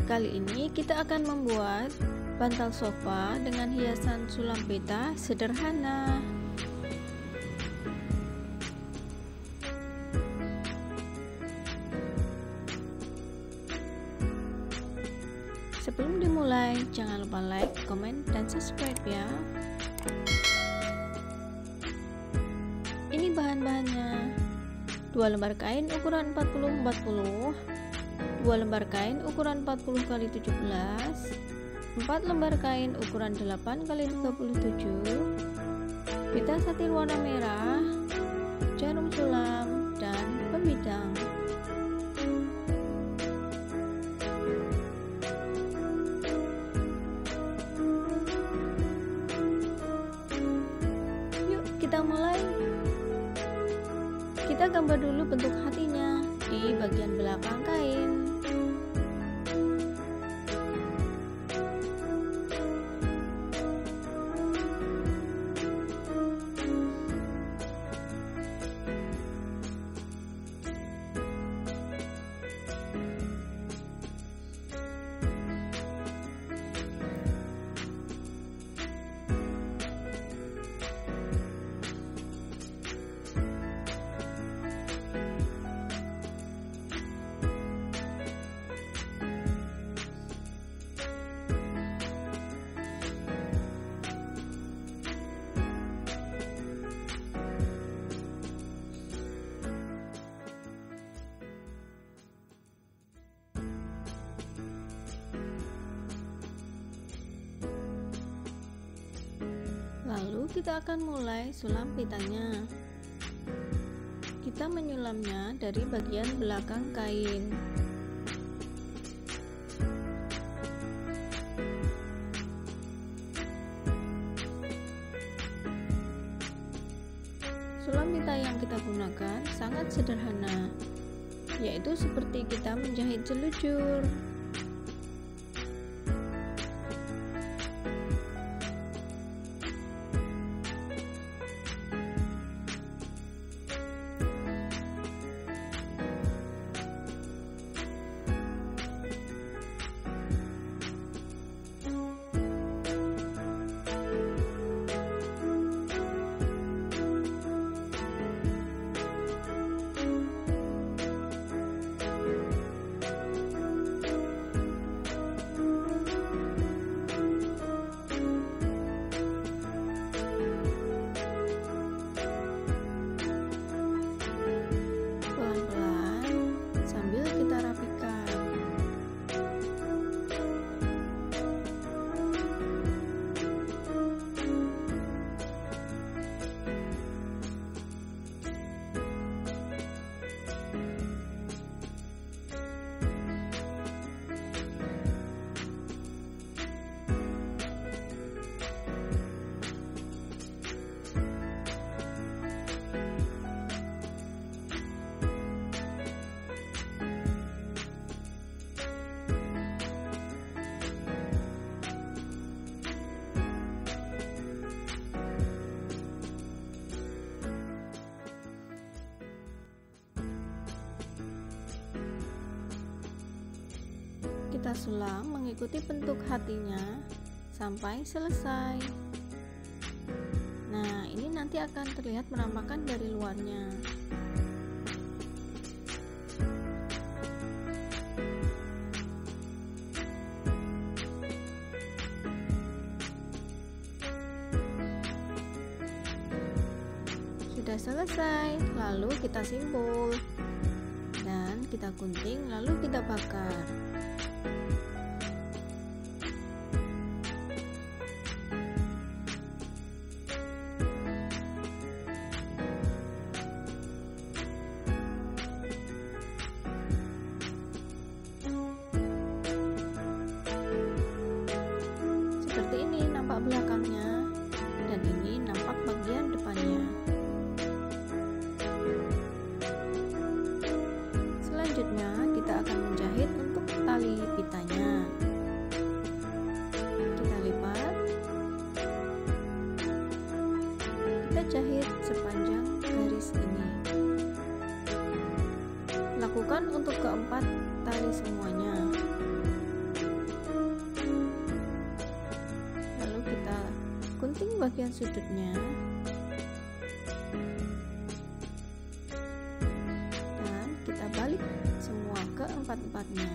Kali ini kita akan membuat bantal sofa dengan hiasan sulam pita sederhana. Sebelum dimulai, jangan lupa like, komen, dan subscribe ya. Ini bahan-bahannya: 2 lembar kain ukuran 40x40, 2 lembar kain ukuran 40x17, 4 lembar kain ukuran 8x37, pita satin warna merah, jarum sulam, dan pembidang. Yuk kita mulai. Kita gambar dulu bentuk hatinya di bagian belakang kain. Lalu kita akan mulai sulam pitanya. Kita menyulamnya dari bagian belakang kain. Sulam pita yang kita gunakan sangat sederhana, yaitu seperti kita menjahit jelujur. Kita sulam mengikuti bentuk hatinya sampai selesai. Nah, ini nanti akan terlihat menampakkan dari luarnya. Sudah selesai, lalu kita simpul dan kita gunting, lalu kita bakar. Seperti ini nampak belakangnya, dan ini nampak bagian depannya. Selanjutnya kita akan menjahit untuk tali pitanya. Kita lipat, kita jahit sepanjang garis ini. Lakukan untuk keempat tali semuanya. bagian sudutnya dan kita balik semua ke empat-empatnya.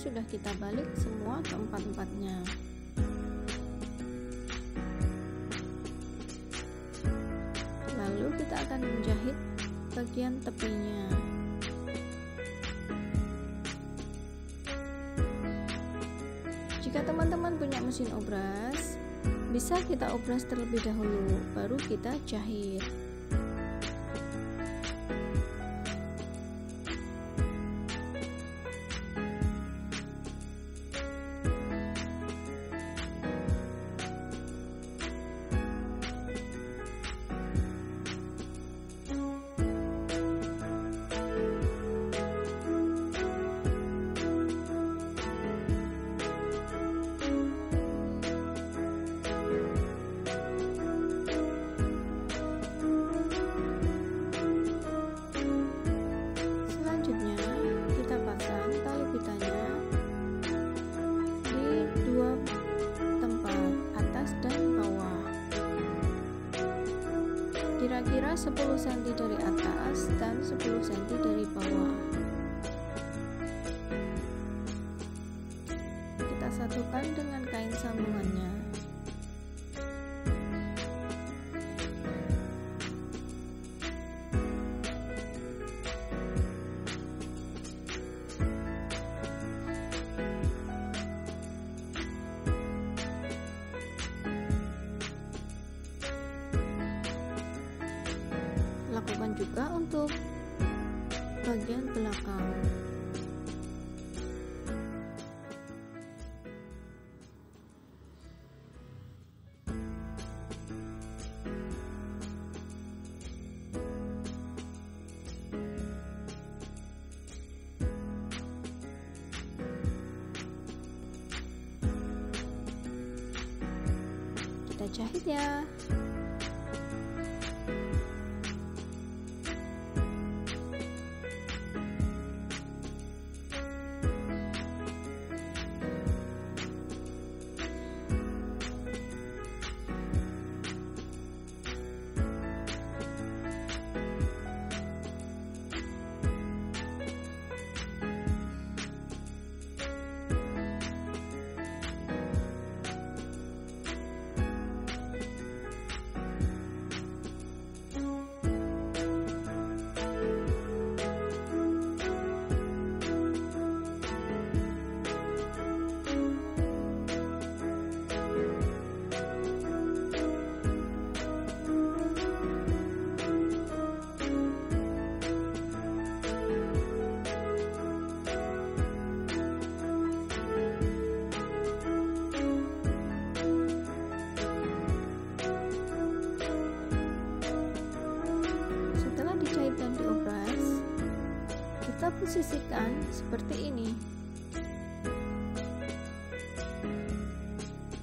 Sudah kita balik semua ke empat-empatnya. Lalu kita akan menjahit bagian tepinya. Jika teman-teman punya mesin obras, bisa kita obras terlebih dahulu, baru kita jahit. Kira-kira 10 cm dari atas dan 10 cm dari bawah. Kita satukan dengan kain sambungannya. Lakukan juga untuk bagian belakang. Kita jahit ya. Kita posisikan seperti ini.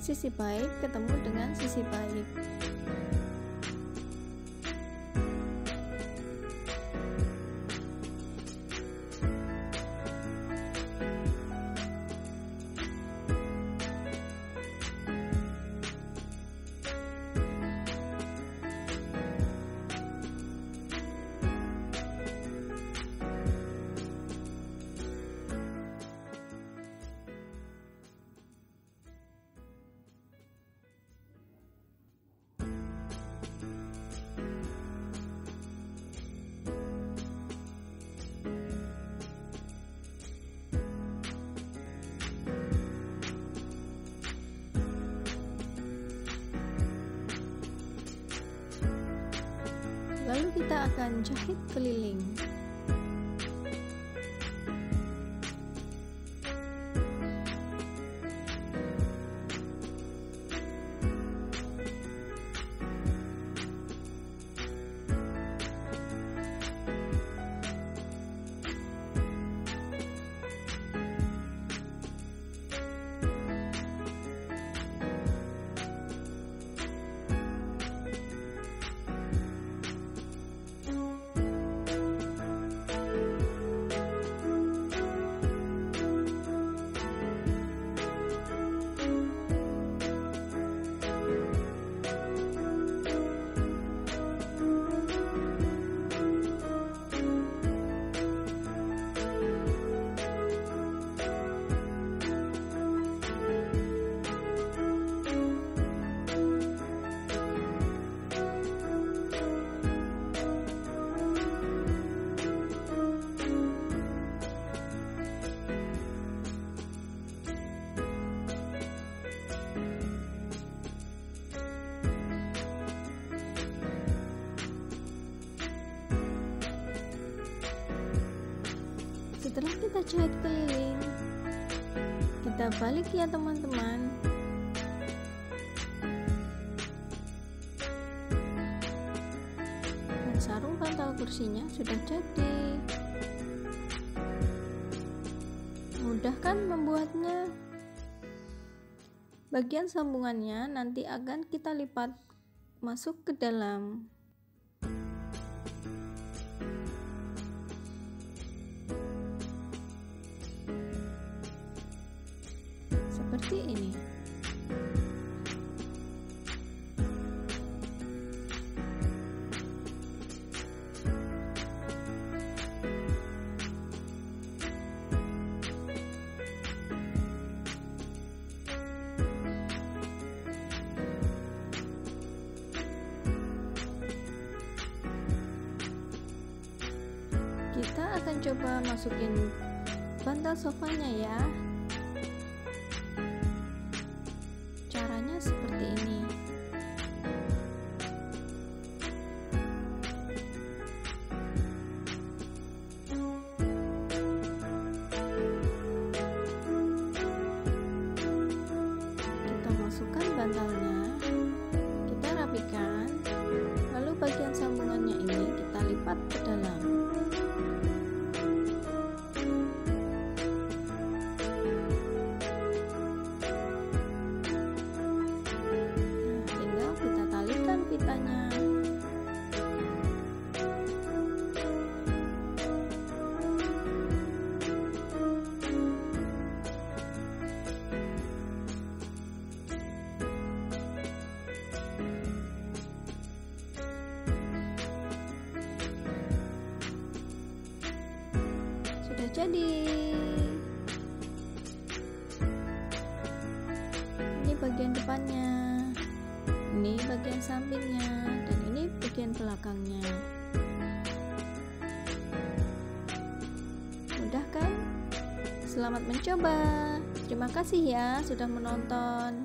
Sisi baik ketemu dengan sisi baik. Lalu kita akan jahit keliling. Setelah kita jahit keliling, kita balik ya teman-teman. Dan sarung bantal kursinya sudah jadi. Mudah kan membuatnya? Bagian sambungannya nanti akan kita lipat masuk ke dalam. Seperti ini. Kita akan coba masukin bantal sofanya ya. Caranya seperti ini. Kita masukkan bantalnya, kita rapikan, lalu bagian sambungannya ini kita lipat ke dalam. Pitanya. Sudah jadi. Ini bagian depannya. Ini bagian sampingnya, dan ini bagian belakangnya. Mudah kan? Selamat mencoba. Terima kasih ya sudah menonton.